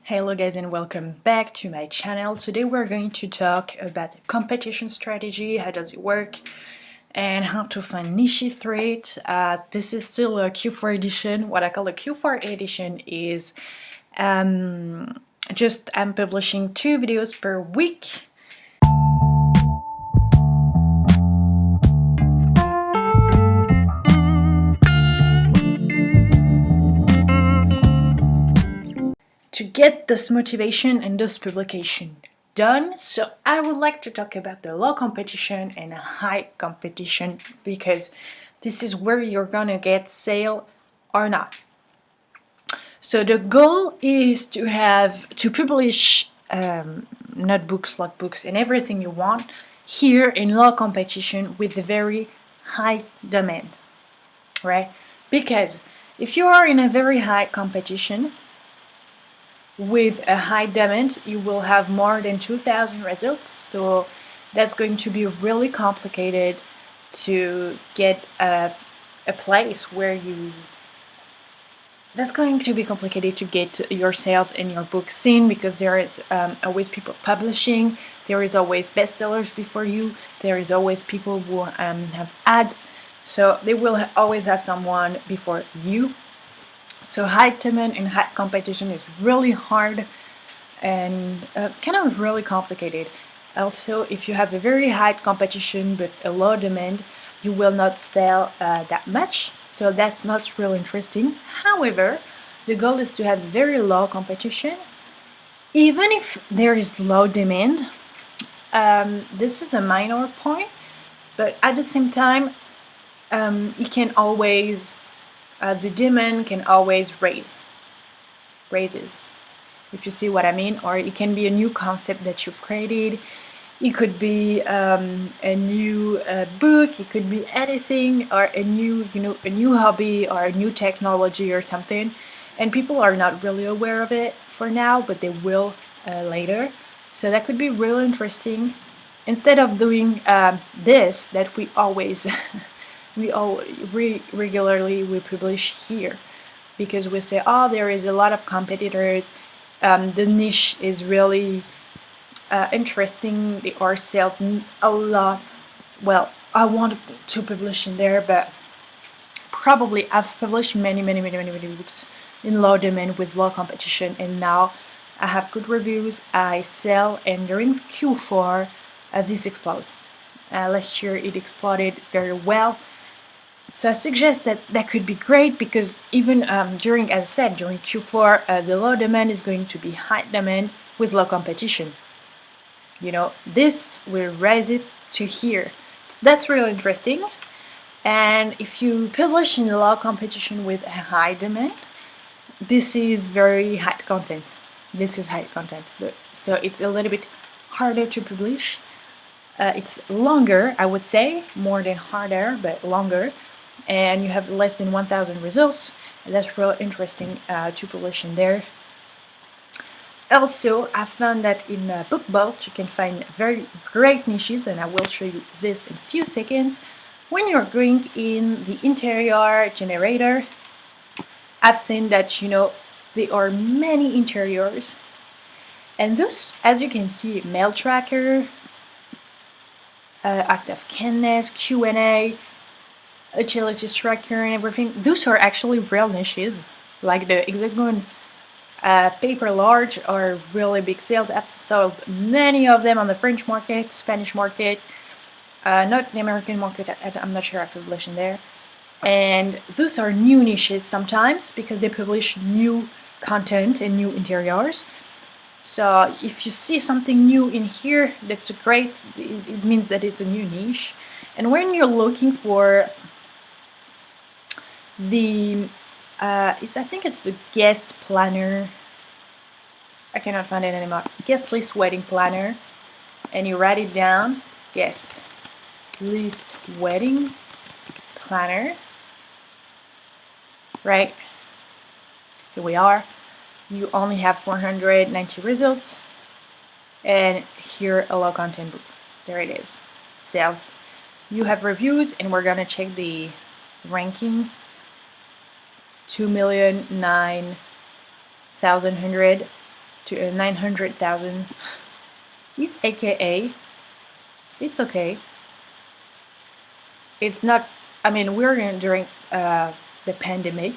Hello guys and welcome back to my channel. Today we're going to talk about competition strategy, how does it work, and how to find niche through it. This is still a Q4 edition. What I call a Q4 edition is I'm publishing 2 videos per week. To get this motivation and this publication done. So I would like to talk about the low competition and high competition because this is where you're gonna get sale or not. So the goal is to publish notebooks, logbooks, and everything you want here in low competition with a very high demand, right? Because if you are in a very high competition with a high demand, you will have more than 2,000 results. So that's going to be really complicated to get a place where you. That's going to be complicated to get your sales and your book seen because there is always people publishing, there is always bestsellers before you, there is always people who have ads, so they will always have someone before you. So high demand and high competition is really hard and kind of really complicated. Also, if you have a very high competition but a low demand, you will not sell that much. So that's not really interesting. However, the goal is to have very low competition. Even if there is low demand, this is a minor point, but at the same time, it can always the demand can always raises, if you see what I mean. Or it can be a new concept that you've created. It could be a new book. It could be anything, or a new hobby or a new technology or something, and people are not really aware of it for now, but they will later. So that could be really interesting. Instead of doing this that we always regularly publish here, because we say, oh, there is a lot of competitors, the niche is really interesting, they are sales a lot. Well, I want to publish in there, but probably I've published many books in low demand with low competition, and now I have good reviews, I sell, and during Q4 this explodes. Last year it exploded very well. So I suggest that could be great, because even during, as I said, during Q4, the low demand is going to be high demand with low competition. You know, this will raise it to here. That's really interesting. And if you publish in low competition with a high demand, this is very high content. This is high content. So it's a little bit harder to publish. It's longer, I would say, more than harder, but longer. And you have less than 1,000 results. That's really interesting to publish in there. Also, I found that in BookBolt you can find very great niches, and I will show you this in a few seconds. When you're going in the interior generator, I've seen that, you know, there are many interiors, and those, as you can see, mail tracker, act of kindness, Q&A, agility tracker, and everything, those are actually real niches. Like the hexagon paper large are really big sales. I've sold many of them on the French market, Spanish market, not the American market. I'm not sure I publish in there. And those are new niches sometimes because they publish new content and new interiors. So if you see something new in here, that's great. It means that it's a new niche. And when you're looking for the I think it's the guest planner, I cannot find it anymore, guest list wedding planner, and you write it down, guest list wedding planner, right? Here we are. You only have 490 results, and here a low content book. There it is, sales. You have reviews, and we're gonna check the ranking. 2,009,100 to 900,000. It's AKA. It's okay. It's not. I mean, we're during the pandemic,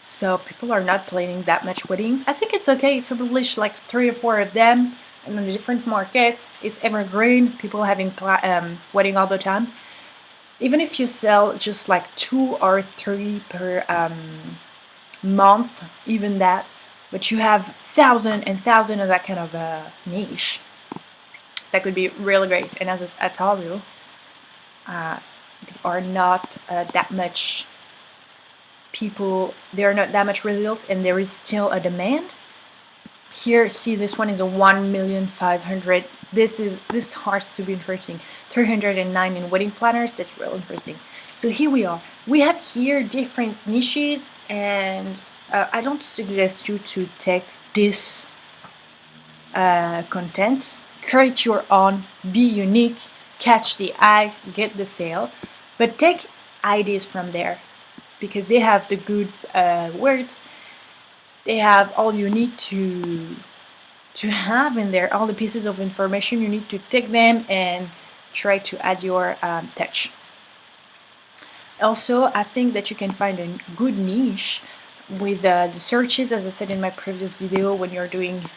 so people are not planning that much weddings. I think it's okay if you publish like 3 or 4 of them in the different markets. It's evergreen. People having wedding all the time. Even if you sell just like 2 or 3 per month, even that, but you have thousand and thousand of that kind of niche, that could be really great. And as I told you, there are not that much people, there are not that much results, and there is still a demand. Here, see, this one is a 1,500,000. This starts to be interesting. 309 in wedding planners. That's real interesting. So here we are. We have here different niches, and I don't suggest you to take this content. Create your own. Be unique. Catch the eye. Get the sale. But take ideas from there, because they have the good words. They have all you need to have in there, all the pieces of information. You need to take them and try to add your touch. Also, I think that you can find a good niche with the searches, as I said in my previous video, when you're doing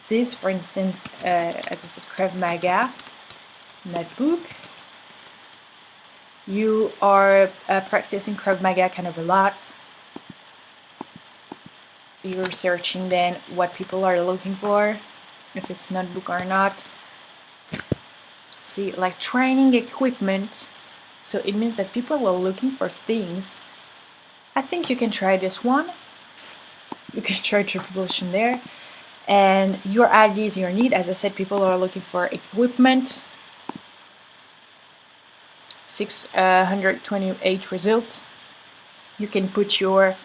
this, for instance, as I said, Krav Maga notebook. You are practicing Krav Maga kind of a lot. You're searching then what people are looking for, if it's notebook or not. See, like training equipment, so it means that people are looking for things. I think you can try this one. You can try to publish in there, and your ideas, your need, as I said, people are looking for equipment. 628 results. You can put your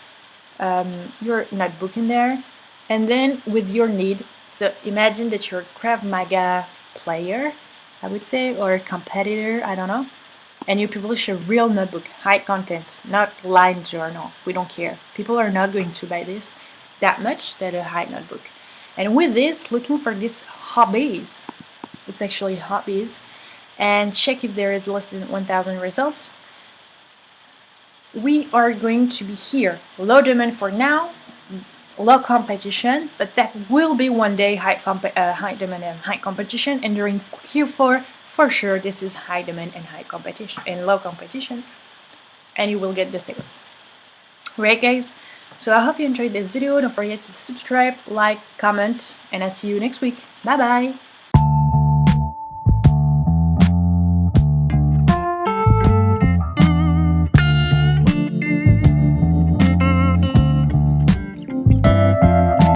notebook in there, and then with your need. So imagine that you're a Krav Maga player, I would say, or a competitor, I don't know, and you publish a real notebook, high content, not line journal. We don't care. People are not going to buy this that much, that a high notebook. And with this, looking for these hobbies, it's actually hobbies, and check if there is less than 1,000 results. We are going to be here. Low demand for now, low competition, but that will be one day high demand and high competition. And during Q4, for sure, this is high demand and high competition and low competition, and you will get the sales. Right, guys? So I hope you enjoyed this video. Don't forget to subscribe, like, comment, and I'll see you next week. Bye bye.